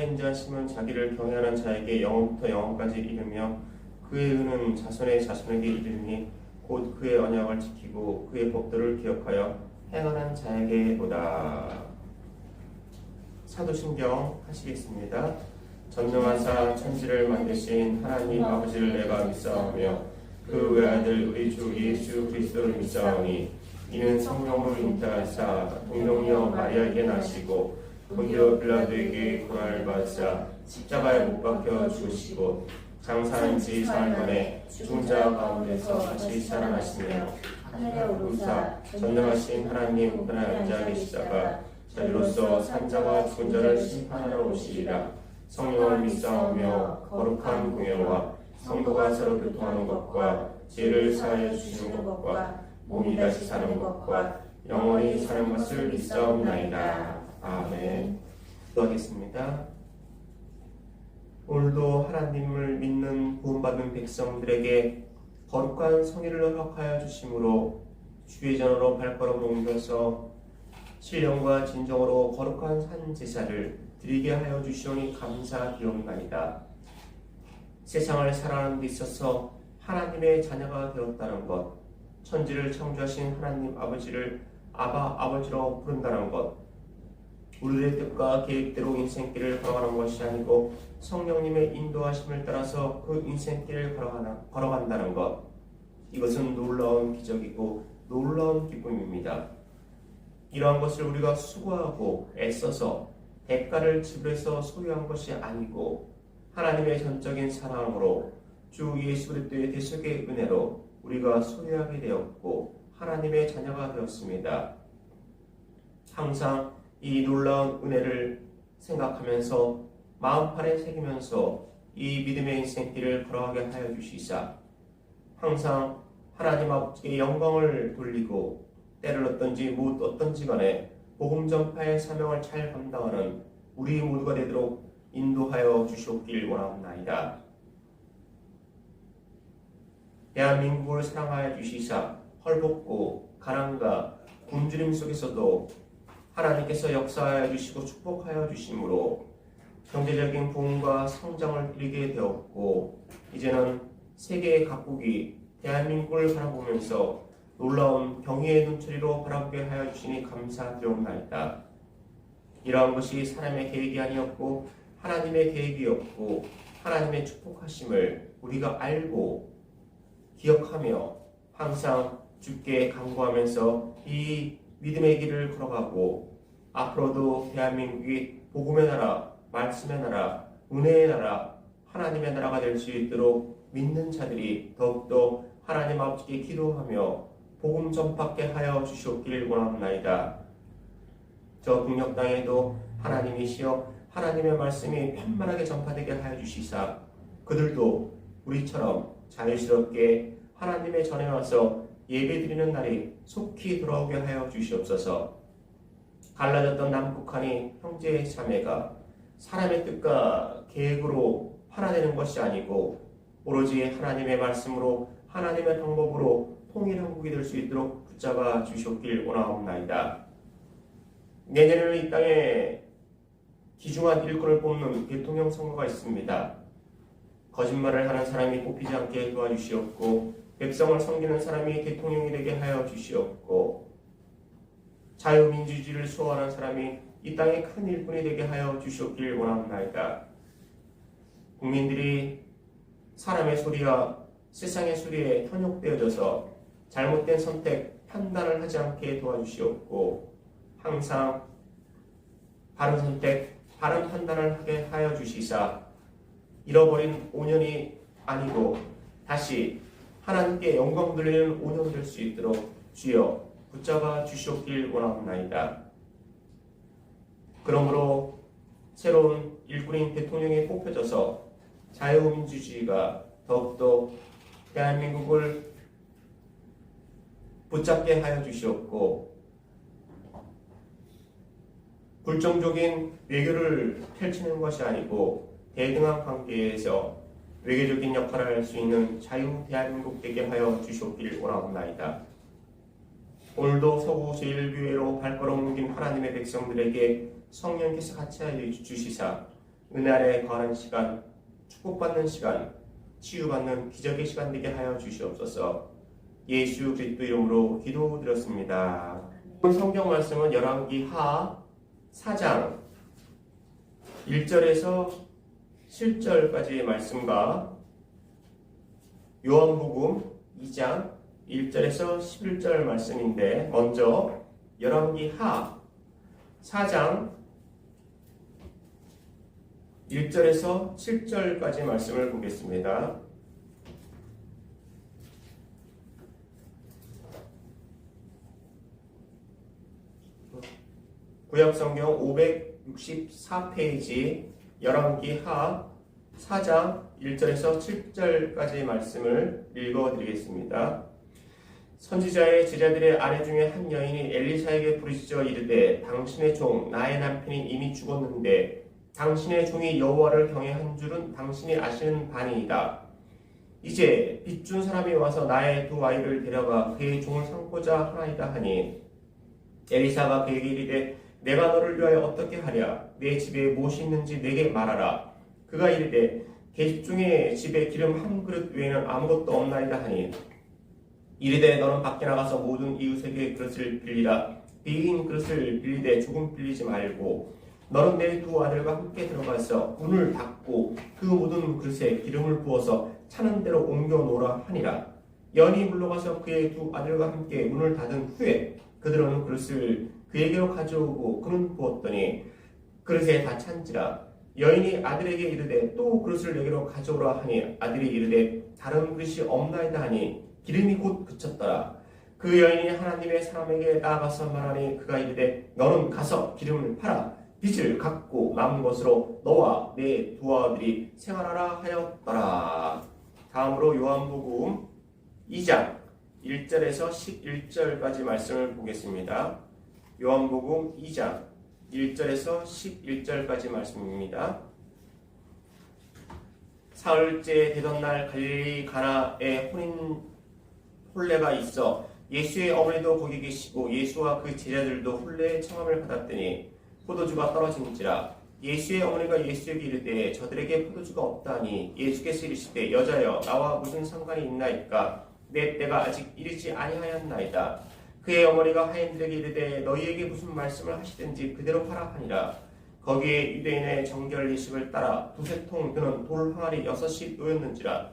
여호와의 인자하심은 자기를 경외하는 자에게 영원부터 영원까지 이르며 그의 은은 자손의 자손에게 이르니 곧 그의 언약을 지키고 그의 법도를 기억하여 행하는 자에게 보다. 사도신경 하시겠습니다. 전능하사 천지를 만드신 하나님 아버지를 내가 믿사오며 그 외아들 우리 주 예수 그리스도를 믿사오니 이는 성령으로 잉태하사 동정녀 마리아에게 나시고 본디오 빌라도에게 고난을 받으사 십자가에 못 박혀 죽으시고 장사한 지 사흘 만에 죽은 자 가운데서 다시 살아나시며 하늘에 오르사 전능하신 하나님 우편에 앉아 계시다가 자비로서 산자와 죽은 자를 심판하러 오시리라. 성령을 믿사오며 거룩한 공예와 성도가 서로 교통하는 것과 죄를 사하여 주시는 것과 몸이 다시 사는 것과 영원히 사는 것을 믿사옵나이다. 아멘. 기도하겠습니다. 오늘도 하나님을 믿는 구원받은 백성들에게 거룩한 성의를 허락하여 주심으로 주의 전으로 발걸음을 옮겨서 신령과 진정으로 거룩한 산 제사를 드리게 하여 주시오니 감사드리옵나이다. 세상을 살아가는 데 있어서 하나님의 자녀가 되었다는 것, 천지를 창조하신 하나님 아버지를 아버지로 부른다는 것, 우리들의 뜻과 계획대로 인생길을 걸어가는 것이 아니고 성령님의 인도하심을 따라서 그 인생길을 걸어간다는 것, 이것은 놀라운 기적이고 놀라운 기쁨입니다. 이러한 것을 우리가 수고하고 애써서 대가를 지불해서 소유한 것이 아니고 하나님의 전적인 사랑으로 주 예수 그리스도의 대속의 은혜로 우리가 소유하게 되었고 하나님의 자녀가 되었습니다. 항상 이 놀라운 은혜를 생각하면서 마음판에 새기면서 이 믿음의 인생길을 걸어가게 하여 주시사 항상 하나님 아버지께 영광을 돌리고 때를 얻든지 못 얻든지 간에 복음 전파의 사명을 잘 감당하는 우리 모두가 되도록 인도하여 주시옵길 원합나이다. 대한민국을 사랑하여 주시사 헐벗고 가난과 굶주림 속에서도 하나님께서 역사하여 주시고 축복하여 주심으로 경제적인 부흥과 성장을 이루게 되었고 이제는 세계 각국이 대한민국을 바라보면서 놀라운 경의의 눈초리로 바라보게 하여 주시니 감사드리옵나이다. 이러한 것이 사람의 계획이 아니었고 하나님의 계획이었고 하나님의 축복하심을 우리가 알고 기억하며 항상 주께 간구하면서 이 믿음의 길을 걸어가고 앞으로도 대한민국이 복음의 나라, 말씀의 나라, 은혜의 나라, 하나님의 나라가 될 수 있도록 믿는 자들이 더욱더 하나님 아버지께 기도하며 복음 전파케 하여 주시옵기를 원합나이다. 저 북녘 땅에도 하나님이시여 하나님의 말씀이 편만하게 전파되게 하여 주시사 그들도 우리처럼 자유스럽게 하나님의 전에 와서 예배드리는 날이 속히 돌아오게 하여 주시옵소서. 갈라졌던 남북한이 형제 자매가 사람의 뜻과 계획으로 하나 되는 것이 아니고 오로지 하나님의 말씀으로 하나님의 방법으로 통일한국이 될 수 있도록 붙잡아 주시옵길 원하옵나이다. 내년에는 이 땅에 귀중한 일꾼을 뽑는 대통령 선거가 있습니다. 거짓말을 하는 사람이 뽑히지 않게 도와주시옵고 백성을 섬기는 사람이 대통령이 되게 하여 주시옵고 자유민주주의를 수호하는 사람이 이 땅에 큰 일꾼이 되게 하여 주시옵길 원합나이다. 국민들이 사람의 소리와 세상의 소리에 현혹되어져서 잘못된 선택, 판단을 하지 않게 도와주시옵고 항상 바른 선택, 바른 판단을 하게 하여 주시사 잃어버린 5년이 아니고 다시 하나님께 영광 돌리는 5년 될 수 있도록 주여 붙잡아 주시옵길 원합나이다. 그러므로 새로운 일꾼인 대통령이 뽑혀져서 자유민주주의가 더욱더 대한민국을 붙잡게 하여 주시옵고 불정적인 외교를 펼치는 것이 아니고 대등한 관계에서 외교적인 역할을 할 수 있는 자유 대한민국 되게 하여 주시옵길 원하옵나이다. 오늘도 서구 제1교회로 발걸음 옮긴 하나님의 백성들에게 성령께서 같이 하여 주시사 은혜 아래 거하는 시간, 축복받는 시간, 치유받는 기적의 시간 되게 하여 주시옵소서. 예수 그리스도 이름으로 기도드렸습니다. 성경 말씀은 열왕기 하 4장 1절에서 7절까지의 말씀과 요한복음 2장 1절에서 11절 말씀인데, 먼저 열왕기 하 4장 1절에서 7절까지 말씀을 보겠습니다. 구약성경 564페이지 열왕기 하 4장 1절에서 7절까지의 말씀을 읽어드리겠습니다. 선지자의 제자들의 아내 중에 한 여인이 엘리사에게 부르짖어 이르되 당신의 종 나의 남편이 이미 죽었는데 당신의 종이 여호와를 경외한 줄은 당신이 아시는 바니이다. 이제 빚준 사람이 와서 나의 두 아이를 데려가 그의 종을 삼고자 하나이다 하니 엘리사가 그에게 이르되 내가 너를 위하여 어떻게 하랴? 내 집에 무엇이 있는지 내게 말하라. 그가 이르되 계집 중에 집에 기름 한 그릇 외에는 아무것도 없나이다 하니 이르되 너는 밖에 나가서 모든 이웃에게 그릇을 빌리라. 비인 그릇을 빌리되 조금 빌리지 말고 너는 내 두 아들과 함께 들어가서 문을 닫고 그 모든 그릇에 기름을 부어서 차는 대로 옮겨 놓으라 하니라. 여인이 물러가서 그의 두 아들과 함께 문을 닫은 후에 그들은 그릇을 그에게로 가져오고 그는 부었더니 그릇에 다 찬지라. 여인이 아들에게 이르되 또 그릇을 내게로 가져오라 하니 아들이 이르되 다른 그릇이 없나이다 하니 기름이 곧 그쳤더라. 그 여인이 하나님의 사람에게 나아가서 말하니 그가 이르되 너는 가서 기름을 팔아 빚을 갚고 남은 것으로 너와 내 두 아들이 생활하라 하였더라. 다음으로 요한복음 2장 1절에서 11절까지 말씀을 보겠습니다. 요한복음 2장 1절에서 11절까지 말씀입니다. 사흘째 되던 날 갈릴리 가나에 혼례가 있어 예수의 어머니도 거기 계시고 예수와 그 제자들도 혼례의 청함을 받았더니 포도주가 떨어진지라. 예수의 어머니가 예수에게 이르되 저들에게 포도주가 없다니 예수께서 이르시되 여자여 나와 무슨 상관이 있나이까? 내 때가 아직 이르지 아니하였나이다. 그의 어머니가 하인들에게 이르되 너희에게 무슨 말씀을 하시든지 그대로 하라 하니라. 거기에 유대인의 정결 예식을 따라 두세 통 드는 돌 항아리 6이 놓였는지라.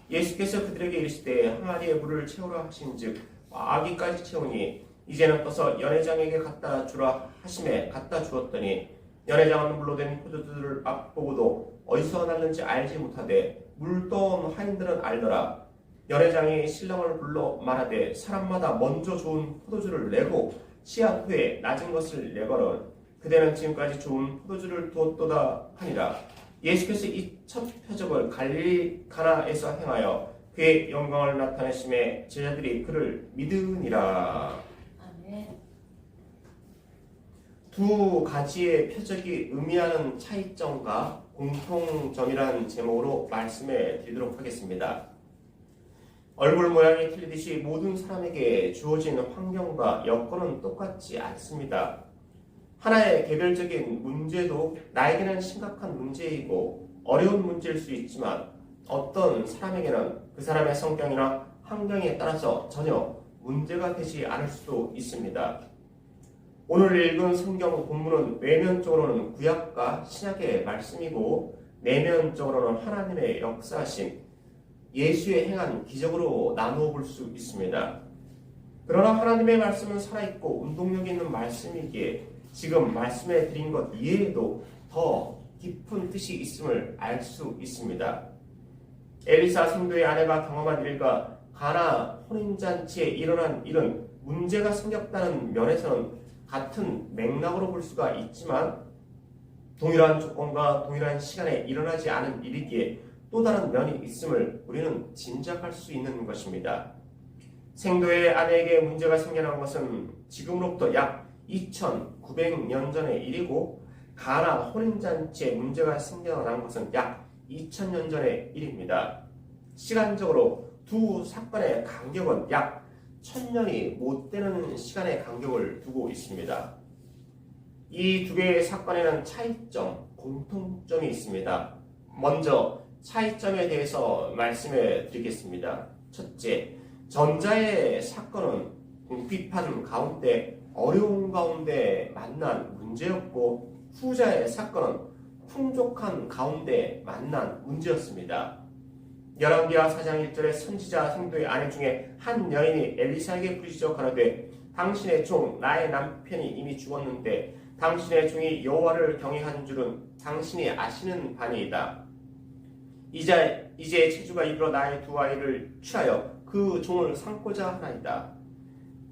예수께서 그들에게 이르시되 항아리에 물을 채우라 하신즉 아기까지 채우니 이제는 떠서 연회장에게 갖다 주라 하심에 갖다 주었더니 연회장은 물로 된 포도주를 맛보고도 어디서 났는지 알지 못하되 물 떠온 하인들은 알더라. 연회장이 신랑을 불러 말하되 사람마다 먼저 좋은 포도주를 내고 취한 후에 낮은 것을 내거든 그대는 지금까지 좋은 포도주를 두었도다 하니라. 예수께서 이 첫 표적을 갈릴리 가나에서 행하여 그의 영광을 나타내심에 제자들이 그를 믿으니라. 아멘. 두 가지의 표적이 의미하는 차이점과 공통점이라는 제목으로 말씀해 드리도록 하겠습니다. 얼굴 모양이 틀리듯이 모든 사람에게 주어진 환경과 여건은 똑같지 않습니다. 하나의 개별적인 문제도 나에게는 심각한 문제이고 어려운 문제일 수 있지만 어떤 사람에게는 그 사람의 성격이나 환경에 따라서 전혀 문제가 되지 않을 수도 있습니다. 오늘 읽은 성경 본문은 외면적으로는 구약과 신약의 말씀이고 내면적으로는 하나님의 역사심, 예수의 행한 기적으로 나누어 볼 수 있습니다. 그러나 하나님의 말씀은 살아있고 운동력 있는 말씀이기에 지금 말씀해 드린 것 이외에도 더 깊은 뜻이 있음을 알 수 있습니다. 엘리사 성도의 아내가 경험한 일과 가나 혼인잔치에 일어난 일은 문제가 생겼다는 면에서는 같은 맥락으로 볼 수가 있지만 동일한 조건과 동일한 시간에 일어나지 않은 일이기에 또 다른 면이 있음을 우리는 짐작할 수 있는 것입니다. 생도의 아내에게 문제가 생겨난 것은 지금으로부터 약 2900년 전의 일이고 가나 혼인잔치에 문제가 생겨난 것은 약 2000년 전의 일입니다. 시간적으로 두 사건의 간격은 약 1000년이 못 되는 시간의 간격을 두고 있습니다. 이 두 개의 사건에는 차이점, 공통점이 있습니다. 먼저 차이점에 대해서 말씀해 드리겠습니다. 첫째, 전자의 사건은 궁핍한 가운데 어려운 가운데 만난 문제였고, 후자의 사건은 풍족한 가운데 만난 문제였습니다. 열왕기하 4장 1절에 선지자 생도의 아내 중에 한 여인이 엘리사에게 부르짖어 가로되 당신의 종 나의 남편이 이미 죽었는데 당신의 종이 여호와를 경외한 줄은 당신이 아시는 바니이다. 이제 체주가 이르러 나의 두 아이를 취하여 그 종을 삼고자 하나이다.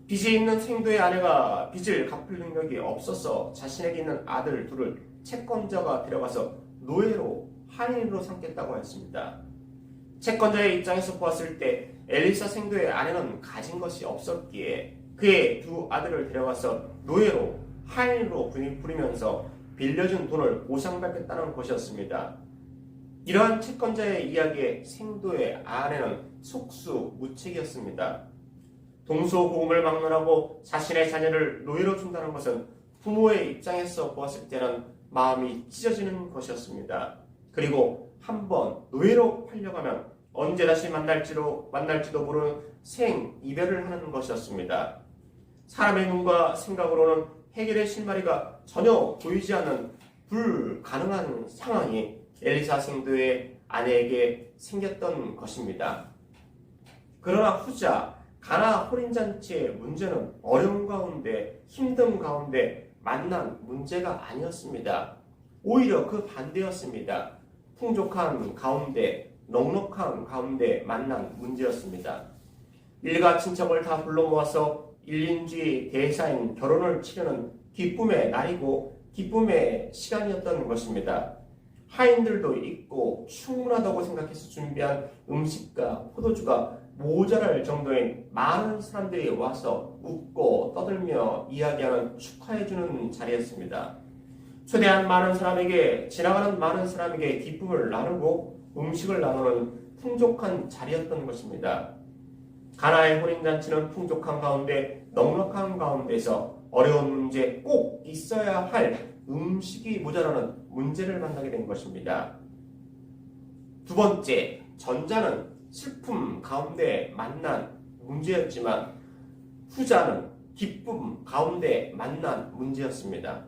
빚이 있는 생도의 아내가 빚을 갚을 능력이 없어서 자신에게 있는 아들 둘을 채권자가 데려가서 노예로 하인으로 삼겠다고 했습니다. 채권자의 입장에서 보았을 때 엘리사 생도의 아내는 가진 것이 없었기에 그의 두 아들을 데려가서 노예로 하인으로 부리면서 빌려준 돈을 보상받겠다는 것이었습니다. 이러한 채권자의 이야기에 생도의 아내는 속수무책이었습니다. 동서고금을 막론하고 자신의 자녀를 노예로 준다는 것은 부모의 입장에서 보았을 때는 마음이 찢어지는 것이었습니다. 그리고 한번 노예로 팔려가면 언제 다시 만날지도 모르는 생이별을 하는 것이었습니다. 사람의 눈과 생각으로는 해결의 실마리가 전혀 보이지 않는 불가능한 상황이 엘리사 생도의 아내에게 생겼던 것입니다. 그러나 후자 가나 혼인잔치의 문제는 어려운 가운데 힘든 가운데 만난 문제가 아니었습니다. 오히려 그 반대였습니다. 풍족한 가운데 넉넉한 가운데 만난 문제였습니다. 일가 친척을 다 불러 모아서 일인주의 대사인 결혼을 치르는 기쁨의 날이고 기쁨의 시간이었던 것입니다. 하인들도 있고 충분하다고 생각해서 준비한 음식과 포도주가 모자랄 정도인 많은 사람들이 와서 웃고 떠들며 이야기하는 축하해주는 자리였습니다. 초대한 많은 사람에게 지나가는 많은 사람에게 기쁨을 나누고 음식을 나누는 풍족한 자리였던 것입니다. 가나의 혼인잔치는 풍족한 가운데 넉넉한 가운데서 어려운 문제, 꼭 있어야 할 음식이 모자라는 문제를 만나게 된 것입니다. 두 번째, 전자는 슬픔 가운데 만난 문제였지만 후자는 기쁨 가운데 만난 문제였습니다.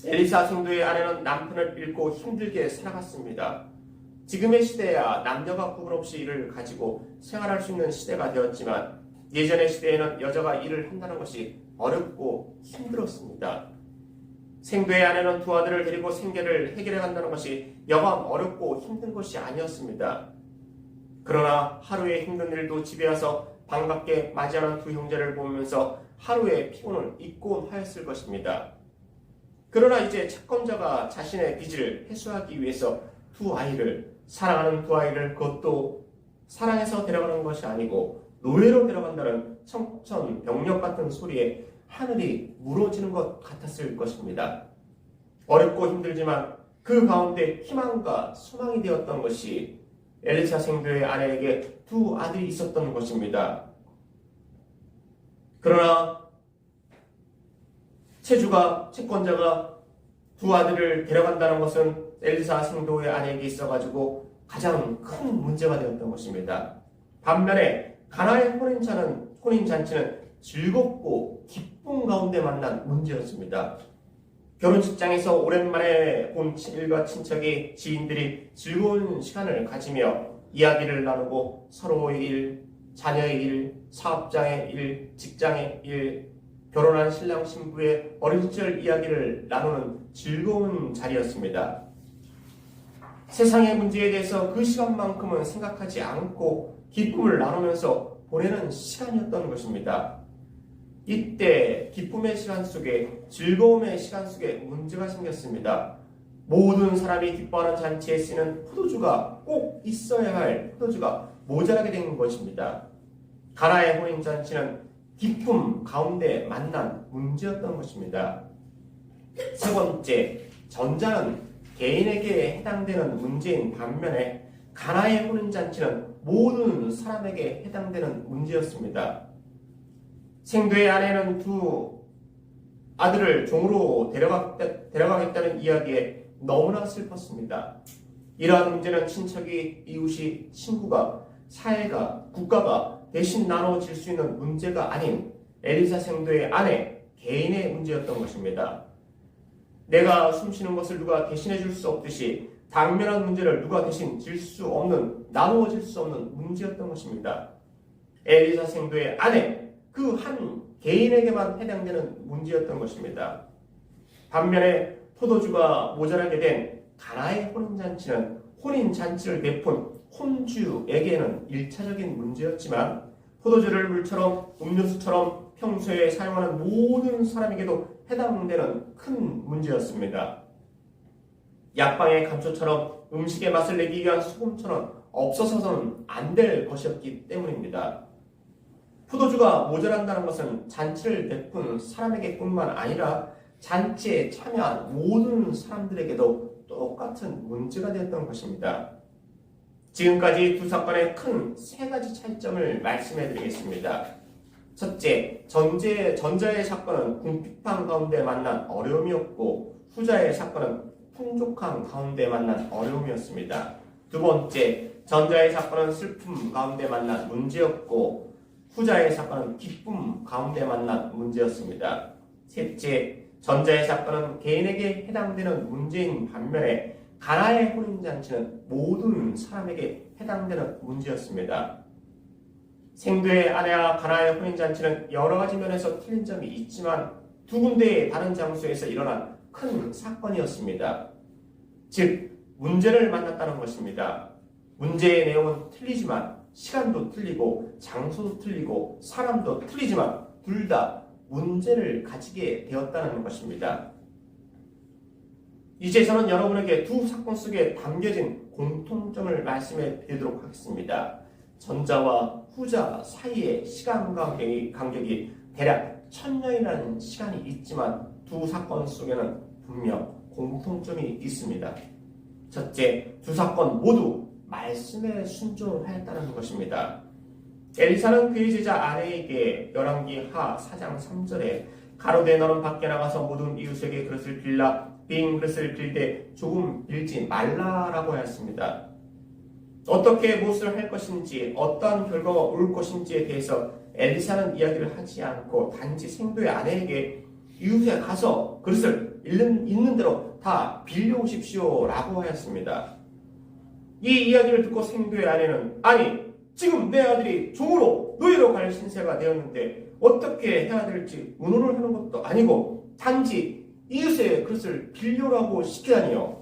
엘리사 성도의 아내는 남편을 잃고 힘들게 살아갔습니다. 지금의 시대야 남녀가 구분 없이 일을 가지고 생활할 수 있는 시대가 되었지만 예전의 시대에는 여자가 일을 한다는 것이 어렵고 힘들었습니다. 생도의 아내는 두 아들을 데리고 생계를 해결해 간다는 것이 여간 어렵고 힘든 것이 아니었습니다. 그러나 하루의 힘든 일도 집에 와서 반갑게 맞이하는 두 형제를 보면서 하루의 피곤을 잊곤 하였을 것입니다. 그러나 이제 채권자가 자신의 빚을 해소하기 위해서 사랑하는 두 아이를 그것도 사랑해서 데려가는 것이 아니고 노예로 데려간다는 청천벽력 같은 소리에 하늘이 무너지는 것 같았을 것입니다. 어렵고 힘들지만 그 가운데 희망과 소망이 되었던 것이 엘리사 생도의 아내에게 두 아들이 있었던 것입니다. 그러나 채권자가 두 아들을 데려간다는 것은 엘리사 생도의 아내에게 있어가지고 가장 큰 문제가 되었던 것입니다. 반면에 가나의 혼인잔치는 즐겁고 기쁨 가운데 만난 문제였습니다. 결혼 직장에서 오랜만에 본 일과 친척이 지인들이 즐거운 시간을 가지며 이야기를 나누고 서로의 일, 자녀의 일, 사업장의 일, 직장의 일, 결혼한 신랑 신부의 어린 시절 이야기를 나누는 즐거운 자리였습니다. 세상의 문제에 대해서 그 시간만큼은 생각하지 않고 기쁨을 나누면서 보내는 시간이었던 것입니다. 이때 기쁨의 시간 속에 즐거움의 시간 속에 문제가 생겼습니다. 모든 사람이 기뻐하는 잔치에 쓰이는 포도주가 꼭 있어야 할 포도주가 모자라게 된 것입니다. 가나의 혼인잔치는 기쁨 가운데 만난 문제였던 것입니다. 세 번째, 전자는 개인에게 해당되는 문제인 반면에 가나의 혼인잔치는 모든 사람에게 해당되는 문제였습니다. 생도의 아내는 두 아들을 종으로 데려가겠다는 이야기에 너무나 슬펐습니다. 이러한 문제는 친척이, 이웃이, 친구가, 사회가, 국가가 대신 나눠질 수 있는 문제가 아닌 엘리사 생도의 아내 개인의 문제였던 것입니다. 내가 숨쉬는 것을 누가 대신해 줄 수 없듯이 당면한 문제를 누가 대신 질 수 없는, 나누어질 수 없는 문제였던 것입니다. 엘리사 생도의 아내, 그 한 개인에게만 해당되는 문제였던 것입니다. 반면에 포도주가 모자라게 된 가나의 혼인잔치는 혼인잔치를 베푼 혼주에게는 1차적인 문제였지만 포도주를 물처럼 음료수처럼 평소에 사용하는 모든 사람에게도 해당되는 큰 문제였습니다. 약방의 감초처럼 음식의 맛을 내기 위한 소금처럼 없어서는 안 될 것이었기 때문입니다. 포도주가 모자란다는 것은 잔치를 베푼 사람에게뿐만 아니라 잔치에 참여한 모든 사람들에게도 똑같은 문제가 되었던 것입니다. 지금까지 두 사건의 큰 세 가지 차이점을 말씀해 드리겠습니다. 첫째, 전자의 사건은 궁핍함 가운데 만난 어려움이었고 후자의 사건은 풍족함 가운데 만난 어려움이었습니다. 두 번째, 전자의 사건은 슬픔 가운데 만난 문제였고 후자의 사건은 기쁨 가운데 만난 문제였습니다. 셋째, 전자의 사건은 개인에게 해당되는 문제인 반면에 가나의 혼인잔치는 모든 사람에게 해당되는 문제였습니다. 생도의 아내와 가나의 혼인잔치는 여러 가지 면에서 틀린 점이 있지만 두 군데의 다른 장소에서 일어난 큰 사건이었습니다. 즉, 문제를 만났다는 것입니다. 문제의 내용은 틀리지만 시간도 틀리고 장소도 틀리고 사람도 틀리지만 둘 다 문제를 가지게 되었다는 것입니다. 이제 저는 여러분에게 두 사건 속에 담겨진 공통점을 말씀해 드리도록 하겠습니다. 전자와 후자 사이의 시간 간격이 대략 1000년이라는 시간이 있지만 두 사건 속에는 분명 공통점이 있습니다. 첫째, 두 사건 모두 말씀에 순종하였다는 것입니다. 엘리사는 그의 제자 아내에게 열왕기 하 4장 3절에 가로되 너는 밖에 나가서 모든 이웃에게 그릇을 빌라 빈 그릇을 빌되 조금 빌지 말라라고 하였습니다. 어떻게 무엇을 할 것인지 어떠한 결과가 올 것인지에 대해서 엘리사는 이야기를 하지 않고 단지 생도의 아내에게 이웃에 가서 그릇을 있는 대로 다 빌려오십시오 라고 하였습니다. 이 이야기를 듣고 생도의 아내는 아니 지금 내 아들이 종으로 노예로 갈 신세가 되었는데 어떻게 해야 될지 의논을 하는 것도 아니고 단지 이웃의 그릇을 빌려라고 시키다니요.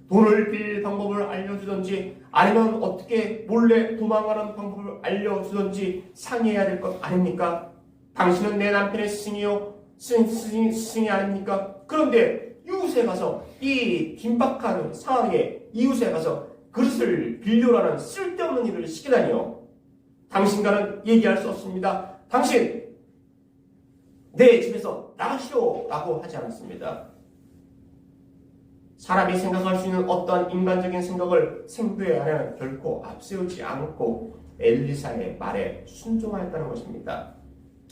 돈을 빌릴 방법을 알려주든지 아니면 어떻게 몰래 도망가는 방법을 알려주든지 상의해야 될 것 아닙니까? 당신은 내 남편의 스승이 아닙니까? 그런데 이웃에 가서 이 긴박한 상황에 이웃에 가서 그릇을 빌려라는 쓸데없는 일을 시키다니요. 당신과는 얘기할 수 없습니다. 당신 내 집에서 나가시오 라고 하지 않았습니다. 사람이 생각할 수 있는 어떠한 인간적인 생각을 생도의 아내는 결코 앞세우지 않고 엘리사의 말에 순종하였다는 것입니다.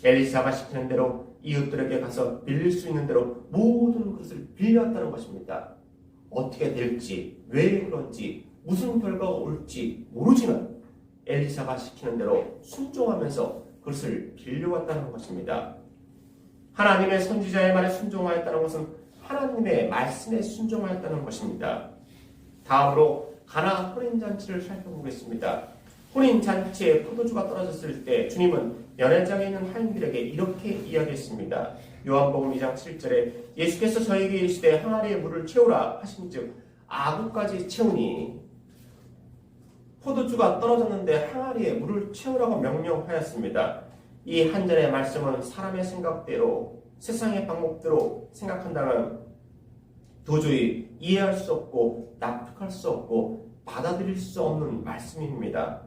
엘리사가 시키는 대로 이웃들에게 가서 빌릴 수 있는 대로 모든 것을 빌렸다는 것입니다. 어떻게 될지, 왜 그런지, 무슨 결과가 올지 모르지만 엘리사가 시키는 대로 순종하면서 그것을 빌려왔다는 것입니다. 하나님의 선지자의 말에 순종하였다는 것은 하나님의 말씀에 순종하였다는 것입니다. 다음으로 가나 혼인잔치를 살펴보겠습니다. 혼인잔치에 포도주가 떨어졌을 때 주님은 연회장에 있는 하인들에게 이렇게 이야기했습니다. 요한복음 2장 7절에 예수께서 저에게 이르시되 항아리에 물을 채우라 하신즉 아구까지 채우니 포도주가 떨어졌는데 항아리에 물을 채우라고 명령하였습니다. 이 한 절의 말씀은 사람의 생각대로 세상의 방법대로 생각한다면 도저히 이해할 수 없고 납득할 수 없고 받아들일 수 없는 말씀입니다.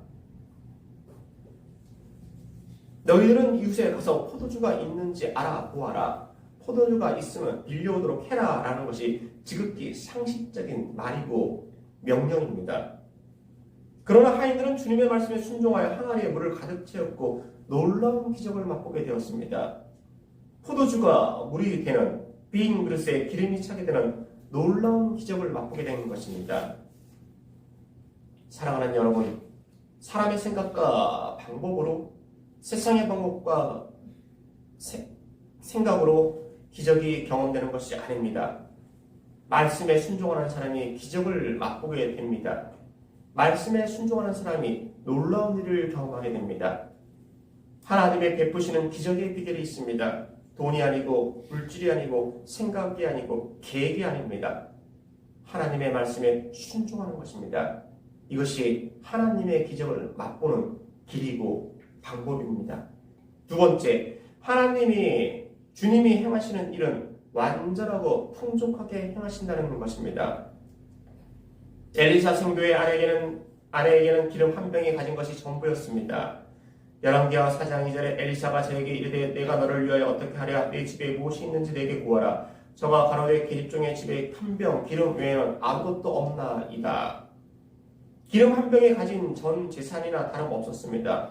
너희들은 이웃에 가서 포도주가 있는지 알아보아라. 포도주가 있으면 빌려오도록 해라 라는 것이 지극히 상식적인 말이고 명령입니다. 그러나 하인들은 주님의 말씀에 순종하여 항아리에 물을 가득 채웠고 놀라운 기적을 맛보게 되었습니다. 포도주가 물이 되는 빈 그릇에 기름이 차게 되는 놀라운 기적을 맛보게 되는 것입니다. 사랑하는 여러분, 사람의 생각과 방법으로, 세상의 방법과 생각으로 기적이 경험되는 것이 아닙니다. 말씀에 순종하는 사람이 기적을 맛보게 됩니다. 말씀에 순종하는 사람이 놀라운 일을 경험하게 됩니다. 하나님의 베푸시는 기적의 비결이 있습니다. 돈이 아니고 물질이 아니고 생각이 아니고 계획이 아닙니다. 하나님의 말씀에 순종하는 것입니다. 이것이 하나님의 기적을 맛보는 길이고 방법입니다. 두 번째, 주님이 행하시는 일은 완전하고 풍족하게 행하신다는 것입니다. 엘리사 생도의 아내에게는 기름 한 병이 가진 것이 전부였습니다. 열왕기하 4장 2절에 엘리사가 저에게 이르되 내가 너를 위하여 어떻게 하랴? 내 집에 무엇이 있는지 내게 구하라. 저가 가로되 계집종의 집에 한 병 기름 외에는 아무것도 없나이다. 기름 한 병에 가진 전 재산이나 다름없었습니다.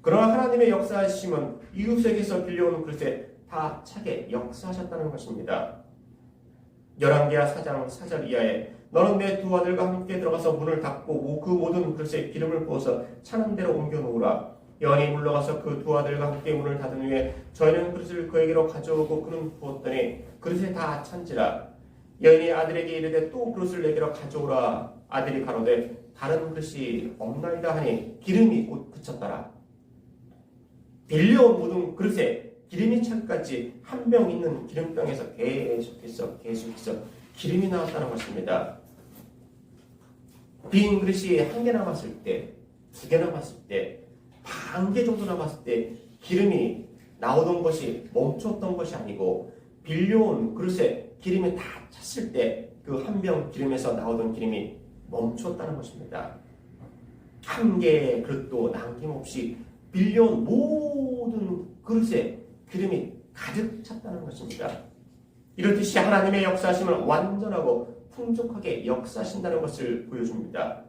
그러나 하나님의 역사하심은 이웃에게서 빌려오는 그릇에 다 차게 역사하셨다는 것입니다. 열왕기하 4장 4절 이하에 너는 내 두 아들과 함께 들어가서 문을 닫고 그 모든 그릇에 기름을 부어서 차는 대로 옮겨 놓으라. 여인이 물러가서 그 두 아들과 함께 문을 닫은 후에 저희는 그릇을 그에게로 가져오고 그는 부었더니 그릇에 다 찬지라. 여인이 아들에게 이르되 또 그릇을 내게로 가져오라. 아들이 가로되 다른 그릇이 없나이다 하니 기름이 곧 그쳤더라. 빌려온 모든 그릇에 기름이 차기까지 한 병 있는 기름병에서 계속해서 기름이 나왔다는 것입니다. 빈 그릇이 한 개 남았을 때, 두 개 남았을 때, 반 개 정도 남았을 때 기름이 나오던 것이 멈췄던 것이 아니고 빌려온 그릇에 기름이 다 찼을 때 그 한 병 기름에서 나오던 기름이 멈췄다는 것입니다. 한 개의 그릇도 남김없이 빌려온 모든 그릇에 기름이 가득 찼다는 것입니다. 이렇듯이 하나님의 역사하심은 완전하고 풍족하게 역사하신다는 것을 보여줍니다.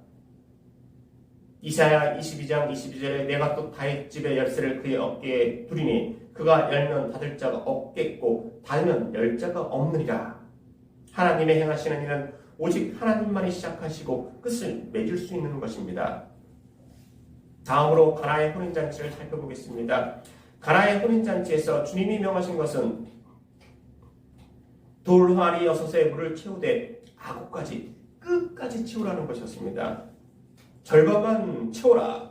이사야 22장 22절에 내가 또 다윗 집의 열쇠를 그의 어깨에 두리니 그가 열면 닫을 자가 없겠고 닫으면 열 자가 없느니라. 하나님의 행하시는 일은 오직 하나님만이 시작하시고 끝을 맺을 수 있는 것입니다. 다음으로 가나의 혼인잔치를 살펴보겠습니다. 가나의 혼인잔치에서 주님이 명하신 것은 돌 항아리 6에 물을 채우되 아구까지 끝까지 채우라는 것이었습니다. 절반만 채워라,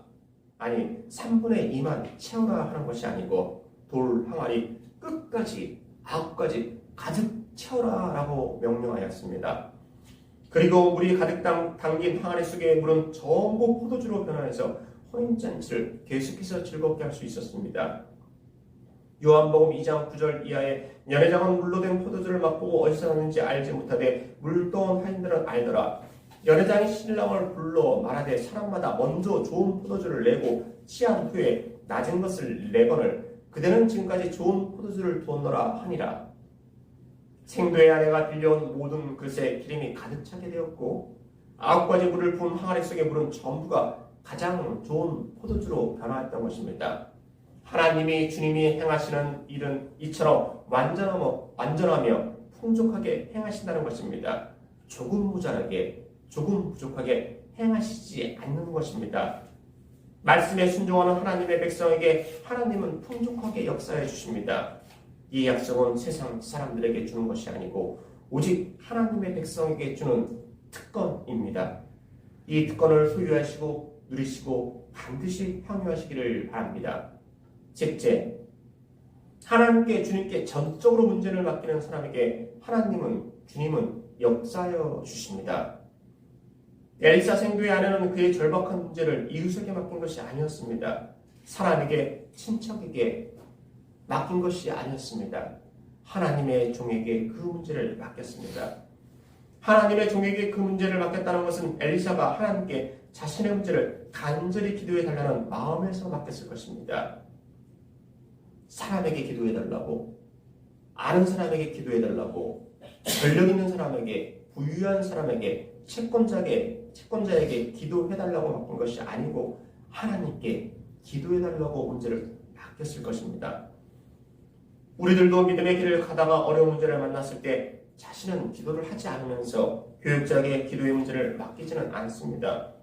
아니 3분의 2만 채워라 하는 것이 아니고 돌 항아리 끝까지 아구까지 가득 채워라 라고 명령하였습니다. 그리고 물이 가득 담긴 항아리 속의 물은 전부 포도주로 변화해서 혼인잔치를 계속해서 즐겁게 할 수 있었습니다. 요한복음 2장 9절 이하에 연회장은 물로 된 포도주를 맛보고 어디서 났는지 알지 못하되 물떠온 하인들은 알더라. 연회장이 신랑을 불러 말하되 사람마다 먼저 좋은 포도주를 내고 취한 후에 낮은 것을 내거늘 그대는 지금까지 좋은 포도주를 두었노라 하니라. 생도의 아내가 빌려온 모든 그릇에 기름이 가득 차게 되었고 9가지 물을 부은 항아리 속의 물은 전부가 가장 좋은 포도주로 변화했던 것입니다. 주님이 행하시는 일은 이처럼 완전하며 풍족하게 행하신다는 것입니다. 조금 모자라게, 조금 부족하게 행하시지 않는 것입니다. 말씀에 순종하는 하나님의 백성에게 하나님은 풍족하게 역사해 주십니다. 이 약속은 세상 사람들에게 주는 것이 아니고 오직 하나님의 백성에게 주는 특권입니다. 이 특권을 소유하시고 누리시고 반드시 향유하시기를 바랍니다. 셋째, 주님께 전적으로 문제를 맡기는 사람에게 주님은 역사하여 주십니다. 엘리사 생도의 아내는 그의 절박한 문제를 이웃에게 맡긴 것이 아니었습니다. 사람에게, 친척에게 맡긴 것이 아니었습니다. 하나님의 종에게 그 문제를 맡겼습니다. 하나님의 종에게 그 문제를 맡겼다는 것은 엘리사가 하나님께 자신의 문제를 간절히 기도해 달라는 마음에서 맡겼을 것입니다. 사람에게 기도해 달라고, 아는 사람에게 기도해 달라고, 권력 있는 사람에게, 부유한 사람에게, 채권자에게 기도해 달라고 맡긴 것이 아니고 하나님께 기도해 달라고 문제를 맡겼을 것입니다. 우리들도 믿음의 길을 가다가 어려운 문제를 만났을 때 자신은 기도를 하지 않으면서 교육자에게 기도의 문제를 맡기지는 않습니다.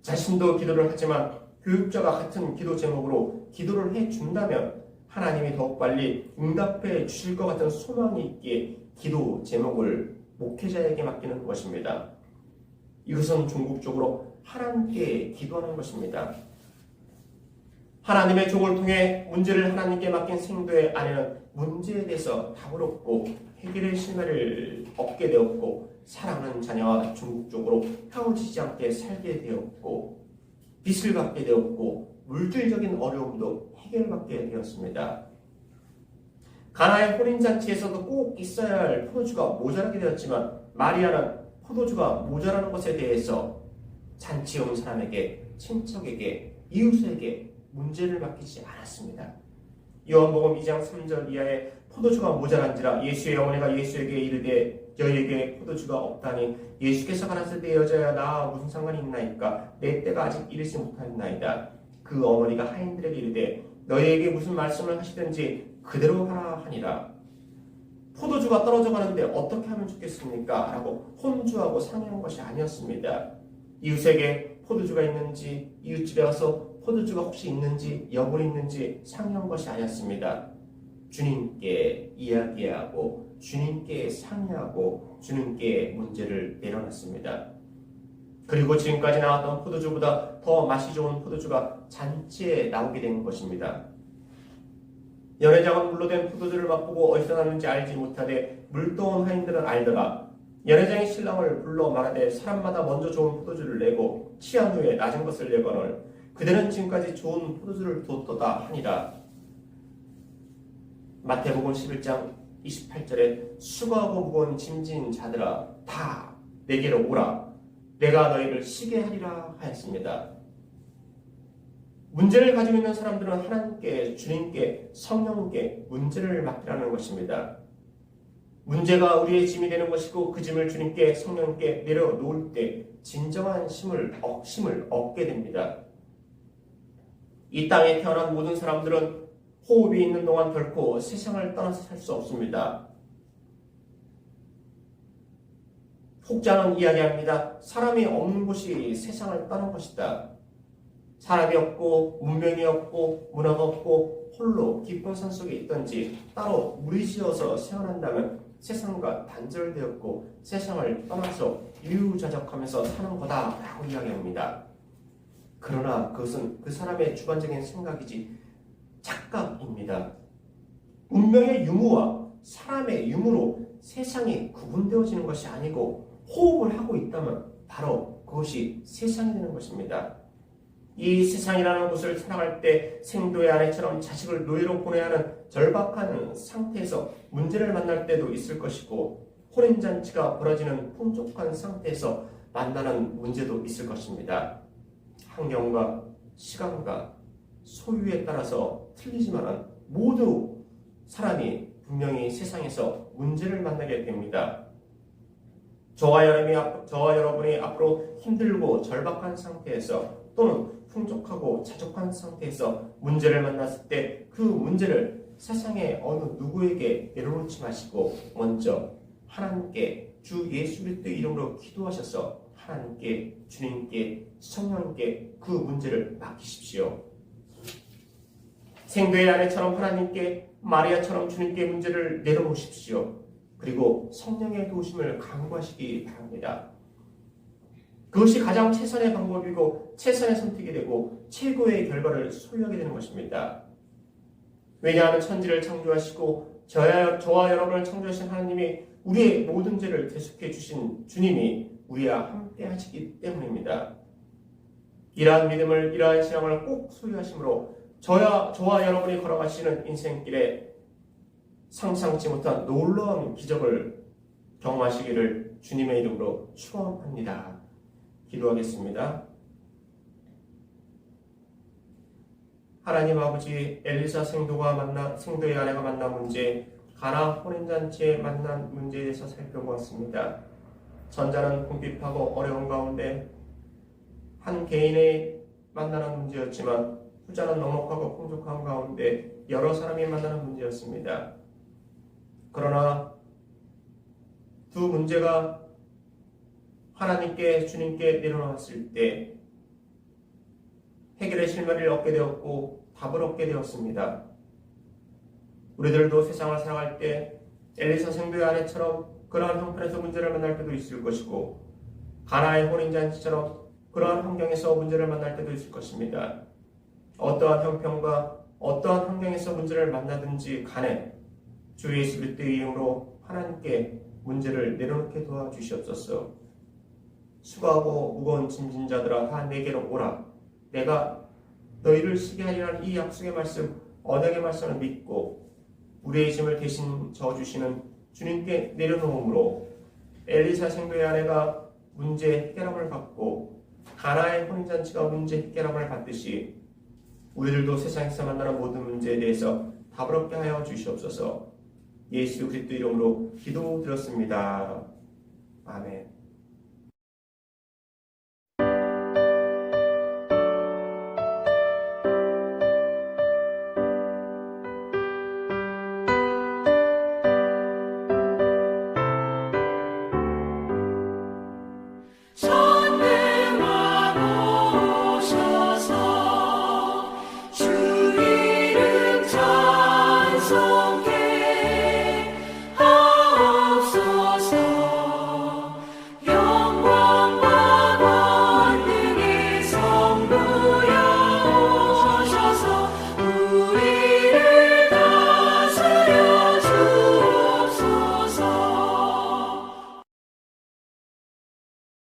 자신도 기도를 하지만 교육자가 같은 기도 제목으로 기도를 해준다면 하나님이 더욱 빨리 응답해 주실 것 같은 소망이 있기에 기도 제목을 목회자에게 맡기는 것입니다. 이것은 궁극적으로 하나님께 기도하는 것입니다. 하나님의 종을 통해 문제를 하나님께 맡긴 생도의 아내는 문제에 대해서 답을 얻고 해결의 신뢰를 얻게 되었고 사랑하는 자녀와 궁극적으로 헤어지지 않게 살게 되었고 빚을 갚게 되었고 물질적인 어려움도 해결받게 되었습니다. 가나의 혼인잔치에서도 꼭 있어야 할 포도주가 모자라게 되었지만 마리아는 포도주가 모자라는 것에 대해서 잔치에 온 사람에게, 친척에게, 이웃에게 문제를 맡기지 않았습니다. 요한복음 2장 3절 이하에 포도주가 모자란지라 예수의 어머니가 예수에게 이르되 여에게 포도주가 없다니 예수께서 가라사대 내 여자야 나와 무슨 상관이 있나이까 내 때가 아직 이르지 못하였나이다. 그 어머니가 하인들에게 이르되 너희에게 무슨 말씀을 하시든지 그대로 하라 하니라. 포도주가 떨어져 가는데 어떻게 하면 좋겠습니까? 라고 혼주하고 상의한 것이 아니었습니다. 이웃에게 포도주가 있는지 이웃집에 가서 포도주가 혹시 있는지 여분이 있는지 상의한 것이 아니었습니다. 주님께 이야기하고 주님께 상의하고 주님께 문제를 내려놨습니다. 그리고 지금까지 나왔던 포도주보다 더 맛이 좋은 포도주가 잔치에 나오게 된 것입니다. 연회장은 물로 된 포도주를 맛보고 어디서 났는지 알지 못하되 물동원 하인들은 알더라. 연회장이 신랑을 불러 말하되 사람마다 먼저 좋은 포도주를 내고 취한 후에 낮은 것을 내거늘 그대는 지금까지 좋은 포도주를 두었도다 하니라. 마태복음 11장 28절에 수고하고 무거운 짐진 자들아 다 내게로 오라 내가 너희를 쉬게 하리라 하였습니다. 문제를 가지고 있는 사람들은 하나님께, 주님께, 성령께 문제를 맡기라는 것입니다. 문제가 우리의 짐이 되는 것이고 그 짐을 주님께, 성령께 내려놓을 때 진정한 힘을 얻게 됩니다. 이 땅에 태어난 모든 사람들은 호흡이 있는 동안 결코 세상을 떠나서 살 수 없습니다. 혹자는 이야기합니다. 사람이 없는 곳이 세상을 떠난 것이다. 사람이 없고 문명이 없고 문화가 없고 홀로 깊은 산 속에 있던지 따로 무리지어서 생활한다면 세상과 단절되었고 세상을 떠나서 유유자적하면서 사는 거다라고 이야기합니다. 그러나 그것은 그 사람의 주관적인 생각이지 착각입니다. 운명의 유무와 사람의 유무로 세상이 구분되어지는 것이 아니고 호흡을 하고 있다면 바로 그것이 세상이 되는 것입니다. 이 세상이라는 곳을 살아갈 때 생도의 아내처럼 자식을 노예로 보내야 하는 절박한 상태에서 문제를 만날 때도 있을 것이고 혼인잔치가 벌어지는 풍족한 상태에서 만나는 문제도 있을 것입니다. 환경과 시간과 소유에 따라서 틀리지만 모두 사람이 분명히 세상에서 문제를 만나게 됩니다. 저와 여러분이 앞으로 힘들고 절박한 상태에서 또는 풍족하고 자족한 상태에서 문제를 만났을 때 그 문제를 세상의 어느 누구에게 내려놓지 마시고 먼저 하나님께 주 예수 그리스도의 이름으로 기도하셔서 하나님께, 주님께, 성령님께 그 문제를 맡기십시오. 생도의 아내처럼 하나님께, 마리아처럼 주님께 문제를 내려놓으십시오. 그리고 성령의 도우심을 간구하시기 바랍니다. 그것이 가장 최선의 방법이고 최선의 선택이 되고 최고의 결과를 소유하게 되는 것입니다. 왜냐하면 천지를 창조하시고 저와 여러분을 창조하신 하나님이 우리의 모든 죄를 대속해 주신 주님이 우리와 함께 하시기 때문입니다. 이러한 믿음을, 이러한 신앙을 꼭 소유하심으로 저와 여러분이 걸어가시는 인생길에 상상치 못한 놀라운 기적을 경험하시기를 주님의 이름으로 축원합니다. 기도하겠습니다. 하나님 아버지, 엘리사 생도의 아내가 만난 문제, 가나 혼인잔치에 만난 문제에 대해서 살펴보았습니다. 전자는 궁핍하고 어려운 가운데 한 개인의 만나는 문제였지만 후자는 넉넉하고 풍족한 가운데 여러 사람이 만나는 문제였습니다. 그러나 두 문제가 하나님께 주님께 내려놓았을 때 해결의 실마리를 얻게 되었고 답을 얻게 되었습니다. 우리들도 세상을 살아갈 때 엘리사 생도의 아내처럼 그러한 형편에서 문제를 만날 때도 있을 것이고 가나의 혼인잔치처럼 그러한 환경에서 문제를 만날 때도 있을 것입니다. 어떠한 형편과 어떠한 환경에서 문제를 만나든지 간에 주 예수 그리스도의 이름으로 하나님께 문제를 내려놓게 도와주시옵소서. 수고하고 무거운 짐진 자들아 다 내게로 오라. 내가 너희를 쉬게 하리라는 이 약속의 말씀, 언약의 말씀을 믿고 우리의 짐을 대신 져주시는 주님께 내려놓음으로 엘리사 생도의 아내가 문제 해결함을 받고 가나의 혼인잔치가 문제 해결함을 받듯이 우리들도 세상에서 만나는 모든 문제에 대해서 답을 얻게 하여 주시옵소서. 예수 그리스도 이름으로 기도드렸습니다. 아멘.